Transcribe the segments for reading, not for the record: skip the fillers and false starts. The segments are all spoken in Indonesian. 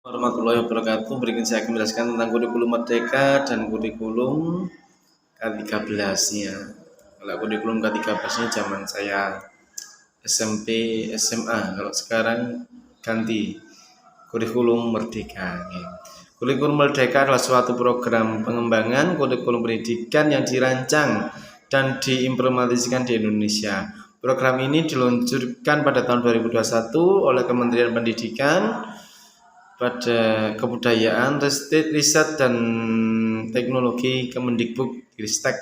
Warahmatullahi wabarakatuh. Berikut saya akan menjelaskan tentang kurikulum Merdeka dan kurikulum K13-nya. Kalau kurikulum K13-nya zaman saya SMP, SMA. Kalau sekarang ganti kurikulum Merdeka. Kurikulum Merdeka adalah suatu program pengembangan kurikulum pendidikan yang dirancang dan diimplementasikan di Indonesia. Program ini diluncurkan pada tahun 2021 oleh Kementerian Pendidikan pada Kebudayaan, Riset dan Teknologi Kemendikbud-Ristek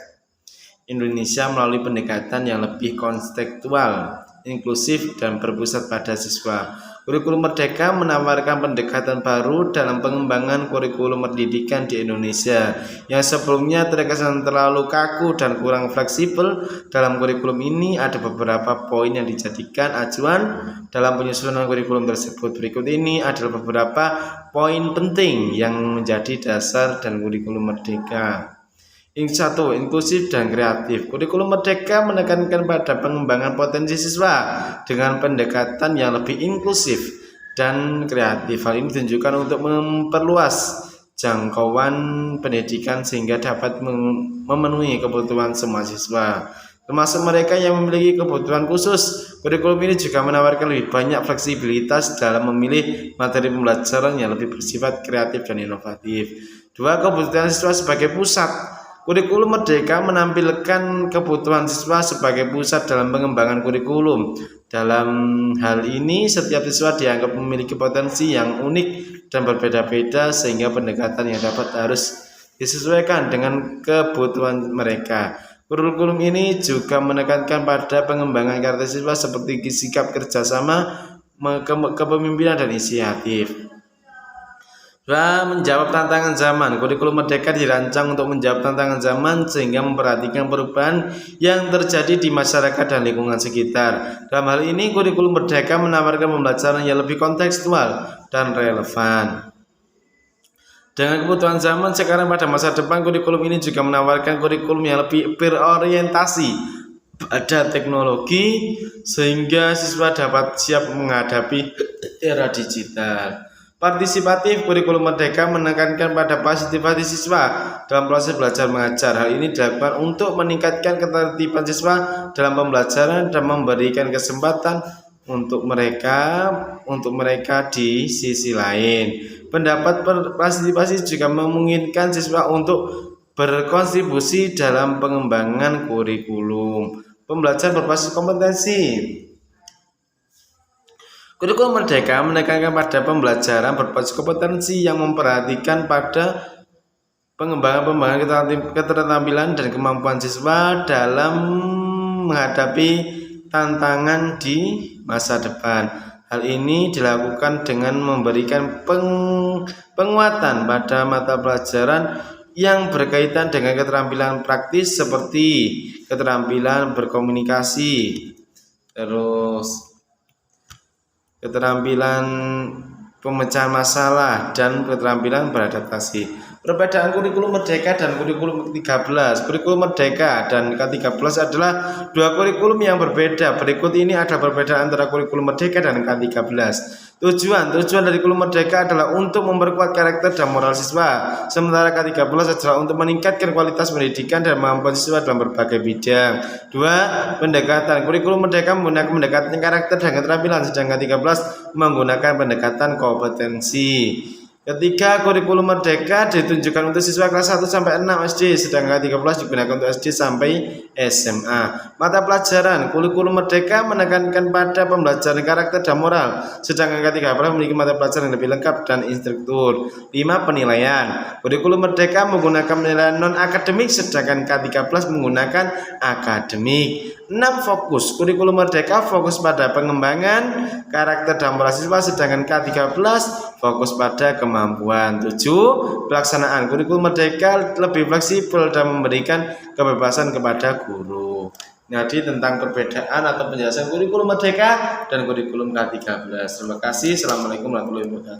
Indonesia melalui pendekatan yang lebih kontekstual, inklusif, dan berpusat pada siswa. Kurikulum Merdeka menawarkan pendekatan baru dalam pengembangan kurikulum pendidikan di Indonesia yang sebelumnya terkesan terlalu kaku dan kurang fleksibel. Dalam kurikulum ini ada beberapa poin yang dijadikan acuan dalam penyusunan kurikulum tersebut. Berikut ini adalah beberapa poin penting yang menjadi dasar dan kurikulum Merdeka. Yang satu, inklusif dan kreatif. Kurikulum Merdeka menekankan pada pengembangan potensi siswa dengan pendekatan yang lebih inklusif dan kreatif. Hal ini ditunjukkan untuk memperluas jangkauan pendidikan sehingga dapat memenuhi kebutuhan semua siswa, termasuk mereka yang memiliki kebutuhan khusus. Kurikulum ini juga menawarkan lebih banyak fleksibilitas dalam memilih materi pembelajaran yang lebih bersifat kreatif dan inovatif. Dua, kebutuhan siswa sebagai pusat. Kurikulum Merdeka menampilkan kebutuhan siswa sebagai pusat dalam pengembangan kurikulum. Dalam hal ini, setiap siswa dianggap memiliki potensi yang unik dan berbeda-beda sehingga pendekatan yang harus disesuaikan dengan kebutuhan mereka. Kurikulum ini juga menekankan pada pengembangan karakter siswa seperti sikap kerjasama, kepemimpinan, dan inisiatif. Menjawab tantangan zaman. Kurikulum Merdeka dirancang untuk menjawab tantangan zaman sehingga memperhatikan perubahan yang terjadi di masyarakat dan lingkungan sekitar. Dalam hal ini, kurikulum Merdeka menawarkan pembelajaran yang lebih kontekstual dan relevan dengan kebutuhan zaman sekarang pada masa depan. Kurikulum ini juga menawarkan kurikulum yang lebih berorientasi pada teknologi sehingga siswa dapat siap menghadapi era digital. Partisipatif. Kurikulum Merdeka menekankan pada partisipasi siswa dalam proses belajar mengajar. Hal ini dilakukan untuk meningkatkan ketertiban siswa dalam pembelajaran dan memberikan kesempatan untuk mereka di sisi lain. Pendapat partisipasi juga memungkinkan siswa untuk berkontribusi dalam pengembangan kurikulum. Pembelajaran berbasis kompetensi. Kurikulum Merdeka menekankan pada pembelajaran berbasis kompetensi yang memperhatikan pada pengembangan keterampilan dan kemampuan siswa dalam menghadapi tantangan di masa depan. Hal ini dilakukan dengan memberikan penguatan pada mata pelajaran yang berkaitan dengan keterampilan praktis seperti keterampilan berkomunikasi, keterampilan pemecahan masalah, dan keterampilan beradaptasi. Perbedaan kurikulum Merdeka dan kurikulum K13. Kurikulum Merdeka dan K13 adalah dua kurikulum yang berbeda. Berikut ini ada perbedaan antara kurikulum Merdeka dan K13. Tujuan dari kurikulum Merdeka adalah untuk memperkuat karakter dan moral siswa, sementara K13 adalah untuk meningkatkan kualitas pendidikan dan kemampuan siswa dalam berbagai bidang. Dua, pendekatan. Kurikulum Merdeka menggunakan pendekatan karakter dan keterampilan, sedangkan K13 menggunakan pendekatan kompetensi. Ketiga, kurikulum Merdeka ditunjukkan untuk siswa kelas 1 sampai 6 SD, sedangkan K13 digunakan untuk SD sampai SMA. Mata pelajaran. Kurikulum Merdeka menekankan pada pembelajaran karakter dan moral, sedangkan K13 memiliki mata pelajaran yang lebih lengkap dan instruktur. 5, penilaian. Kurikulum Merdeka menggunakan penilaian non-akademik, sedangkan K13 menggunakan akademik. 6, fokus. Kurikulum Merdeka fokus pada pengembangan karakter dan moral siswa, sedangkan K13 fokus pada kemampuan. 7, pelaksanaan. Kurikulum Merdeka lebih fleksibel dan memberikan kebebasan kepada guru. Jadi tentang perbedaan atau penjelasan kurikulum Merdeka dan kurikulum K13. Terima kasih. Assalamualaikum warahmatullahi wabarakatuh.